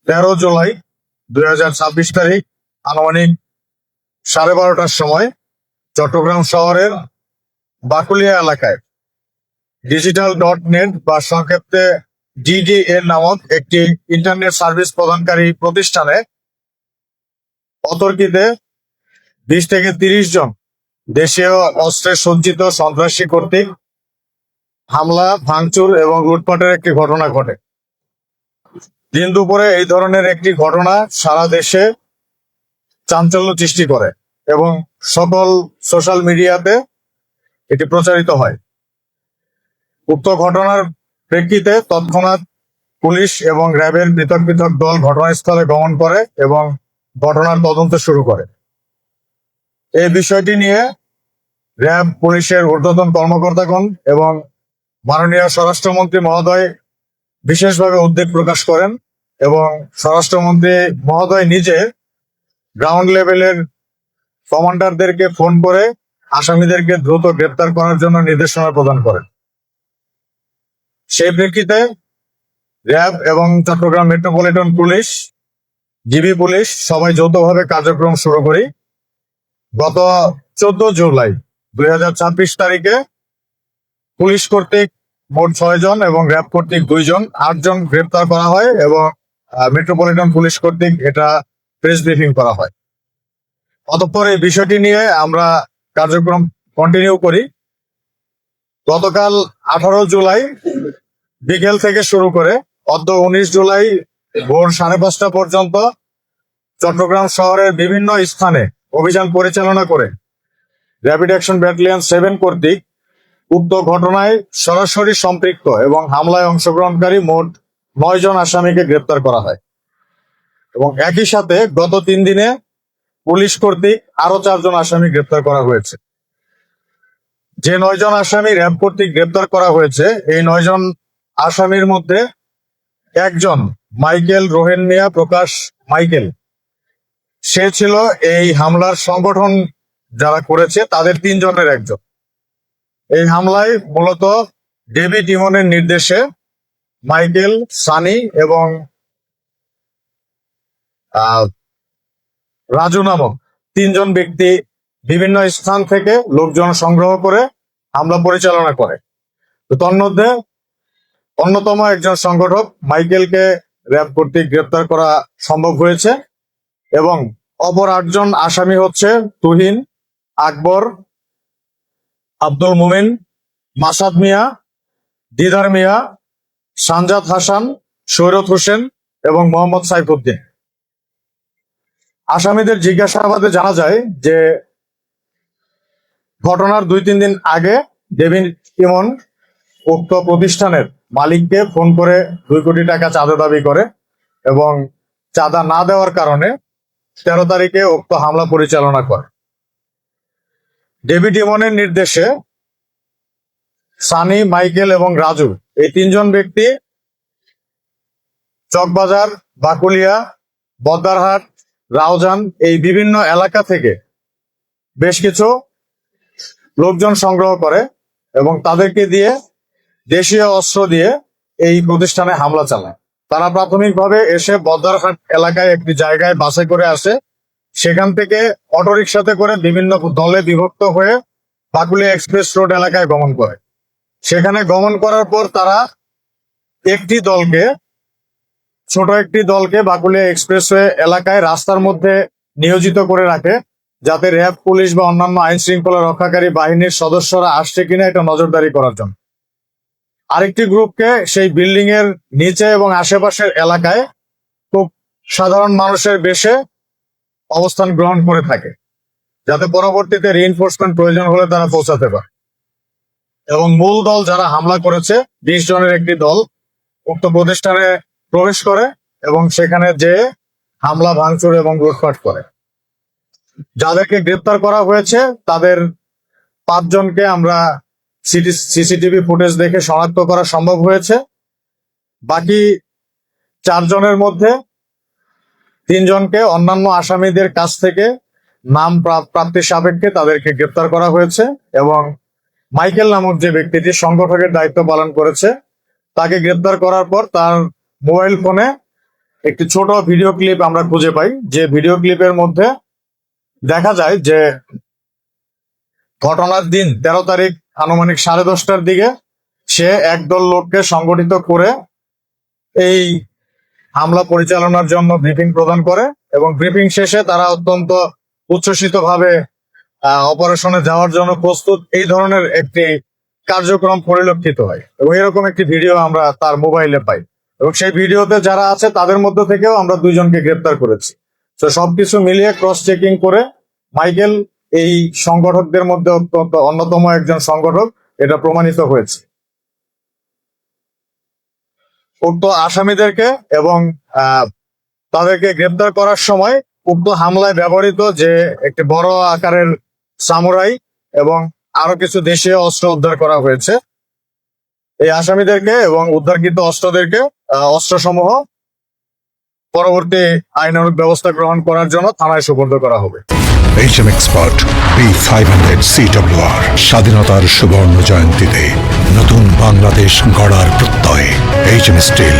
13 জুলাই 2026 তারিখ আনুমানিক 12:30টার সময় চট্টগ্রাম শহরের বাকুলিয়া এলাকায় digital.net বা সংক্ষেপে DDN নামক একটি ইন্টারনেট সার্ভিস প্রদানকারী প্রতিষ্ঠানে অতর্কিতে 20 থেকে 30 জন দেশীয় অস্ত্রে সজ্জিত সন্ত্রাসী কর্তৃক হামলা, ভাঙচুর এবং লুটপাটের একটি ঘটনা ঘটে। দিন দুপুরে এই ধরনের একটি ঘটনা সারা দেশে চাঞ্চল্য সৃষ্টি করে এবং সকল সোশ্যাল মিডিয়াতে এটি প্রচারিত হয়। উক্ত ঘটনার প্রেক্ষিতে তৎক্ষণাৎ পুলিশ এবং র্যাবের পৃথক পৃথক দল ঘটনাস্থলে গমন করে এবং ঘটনার তদন্ত শুরু করে। এই বিষয়টি নিয়ে র্যাব, পুলিশের ঊর্ধ্বতন কর্মকর্তাগণ এবং মাননীয় স্বরাষ্ট্রমন্ত্রী মহোদয় বিশেষভাবে উদ্বেগ প্রকাশ করেন এবং স্বরাষ্ট্রমন্ত্রী মহোদয় নিজে গ্রাউন্ড লেভেলের কমান্ডারদেরকে ফোন করে আসামিদেরকে দ্রুত গ্রেপ্তার করার জন্য নির্দেশনা প্রদান করেন। সেই প্রেক্ষিতে র্যাব এবং Chattogram metropolitan police, GB police সবাই যৌথভাবে কার্যক্রম শুরু করি। গত 14 জুলাই 2026 তারিখে পুলিশ কর্তৃক মোট 6 জন এবং র্যাব কর্তৃক 2 জন, 8 জন গ্রেপ্তার করা হয় এবং মেট্রোপলিটন পুলিশ কর্তৃক এটা প্রেস ব্রিফিং করা হয়। অতঃপর এই বিষয়টি নিয়ে আমরা কার্যক্রম কন্টিনিউ করি। গতকাল 18 জুলাই বিকেল থেকে শুরু করে অদ্য 19 জুলাই ভোর 5:30 পর্যন্ত চট্টগ্রাম শহরের বিভিন্ন স্থানে অভিযান পরিচালনা করে র্যাপিড অ্যাকশন ব্যাটালিয়ন 7 কর্তৃক উক্ত ঘটনায় সরাসরি সম্পৃক্ত এবং হামলায় অংশগ্রহণকারী মোট 9 জন আসামিকে গ্রেপ্তার করা হয় এবং একই সাথে গত 3 দিনে পুলিশ কর্তৃক আরো 4 জন আসামি গ্রেপ্তার করা হয়েছে। যে 9 জন আসামি র্যাব কর্তৃক গ্রেপ্তার করা হয়েছে, এই 9 জন আসামির মধ্যে একজন মাইকেল রোহেন মিয়া প্রকাশ মাইকেল, সে ছিল এই হামলার সংগঠন যারা করেছে তাদের 3 জনের একজন। এই হামলায় মূলত ডেভিড ইমনের নির্দেশে মাইকেল, সানি এবং রাজু নামক 3 জন ব্যক্তি বিভিন্ন স্থান থেকে লোকজন সংগ্রহ করে হামলা পরিচালনা করে। তো তন্মধ্যে অন্যতম একজন সংগঠক মাইকেলকে র্যাব কর্তৃক গ্রেপ্তার করা সম্ভব হয়েছে এবং অপর 8 জন আসামি হচ্ছে তুহিন, আকবর, আব্দুল মুমিন, মাসাদ মিয়া, দিদার মিয়া, সানজাদ হাসান, সৈরত হোসেন এবং মোহাম্মদ সাইফুদ্দিন। আসামিদের জিজ্ঞাসাবাদে জানা যায় যে ঘটনার 2-3 দিন আগে ডেভিড ইমন উক্ত প্রতিষ্ঠানের মালিককে ফোন করে 2 কোটি টাকা চাঁদা দাবি করে এবং চাঁদা না দেওয়ার কারণে 13 তারিখে উক্ত হামলা পরিচালনা করে। ডেভিড ইমনের নির্দেশে সানি, মাইকেল এবং রাজু, এই 3 জন ব্যক্তি চকবাজার, বাকুলিয়া, বদ্দারহাট, রাউজান এই বিভিন্ন এলাকা থেকে বেশ কিছু লোকজন সংগ্রহ করে এবং তাদেরকে দিয়ে দেশীয় অস্ত্র দিয়ে এই প্রতিষ্ঠানে হামলা চালায়। তারা প্রাথমিকভাবে এসে বদ্দারহাট এলাকায় একটি জায়গায় বাসে করে আসে, সেখান থেকে অটোরিকশাতে করে বিভিন্ন দলে বিভক্ত হয়ে বাকুলিয়া এক্সপ্রেস রোড এলাকায় গমন করে। সেখানে গমন করার পর তারা ছোট একটি দলকে বাকুলিয়া এক্সপ্রেসওয়ে এলাকায় রাস্তার মধ্যে নিয়োজিত করে রাখে, যাতে র্যাব, পুলিশ বা অন্যান্য আইন শৃঙ্খলা রক্ষাকারী বাহিনীর সদস্যরা আসছে কিনা এটা নজরদারি করার জন্য। আরেকটি গ্রুপকে সেই বিল্ডিং এর নিচে এবং আশেপাশের এলাকায় খুব সাধারণ মানুষের বেশে অবস্থান গ্রহণ করে থাকে, যাতে পরবর্তীতে রিইনফোর্সমেন্ট প্রয়োজন হলে তারা পৌঁছাতে পারে। এবং মূল দল যারা হামলা করেছে 20 জনের একটি দল উক্ত প্রতিষ্ঠানে প্রবেশ করে এবং সেখানে যে হামলা, ভাঙচুর এবং লুটপাট করে। যাদেরকে গ্রেপ্তার করা হয়েছে তাদের 5 জনকে আমরা সিসিটিভি ফুটেজ দেখে শনাক্ত করা সম্ভব হয়েছে। বাকি 4 জনের মধ্যে 3 জনকে অন্যান্য আসামিদের কাছ থেকে নাম প্রাপ্তির সাপেক্ষে তাদেরকে গ্রেপ্তার করা হয়েছে এবং মাইকেল নামক যে ব্যক্তিটি সংগঠকের দায়িত্ব পালন করেছে তাকে গ্রেপ্তার করার পর তার মোবাইল ফোনে একটি ছোট ভিডিও ক্লিপ আমরা খুঁজে পাই, যে ভিডিও ক্লিপের মধ্যে দেখা যায় যে ঘটনার দিন 13 তারিখ আনুমানিক 10:30টার দিকে সে একদল লোককে সংগঠিত করে এই হামলা পরিচালনার জন্য ব্রিফিং প্রদান করে এবং ব্রিফিং শেষে তারা অত্যন্ত উচ্ছ্বসিত ভাবে অপারেশনে যাওয়ার জন্য প্রস্তুত, এই ধরনের একটি কার্যক্রম পরিলক্ষিত হয় এবং এরকম একটি ভিডিও আমরা তার মোবাইলে পাই এবং সেই ভিডিওতে যারা আছে তাদের মধ্যে থেকেও আমরা 2 জনকে গ্রেপ্তার করেছি। তো সবকিছু মিলিয়ে ক্রস চেকিং করে মাইকেল এই সংগঠকদের মধ্যে অত্যন্ত অন্যতম একজন সংগঠক, এটা প্রমাণিত হয়েছে। উক্ত আসামিদেরকে এবং তাদেরকে গ্রেপ্তার করার সময় উক্ত হামলায় ব্যবহৃত যে একটি বড় আকারের সামুরাই এবং আরো কিছু দেশীয় অস্ত্র উদ্ধার করা হয়েছে। এই আসামিদেরকে এবং উদ্ধারকৃত অস্ত্রসমূহ পরবর্তী আইনানুগ ব্যবস্থা গ্রহণ করার জন্য থানায় সুপর্দ করা হবে। HM Expert B500 CWR স্বাধীনতার সুবর্ণ জয়ন্তীতে নতুন বাংলাদেশ গড়ার প্রত্যয়। HM Steel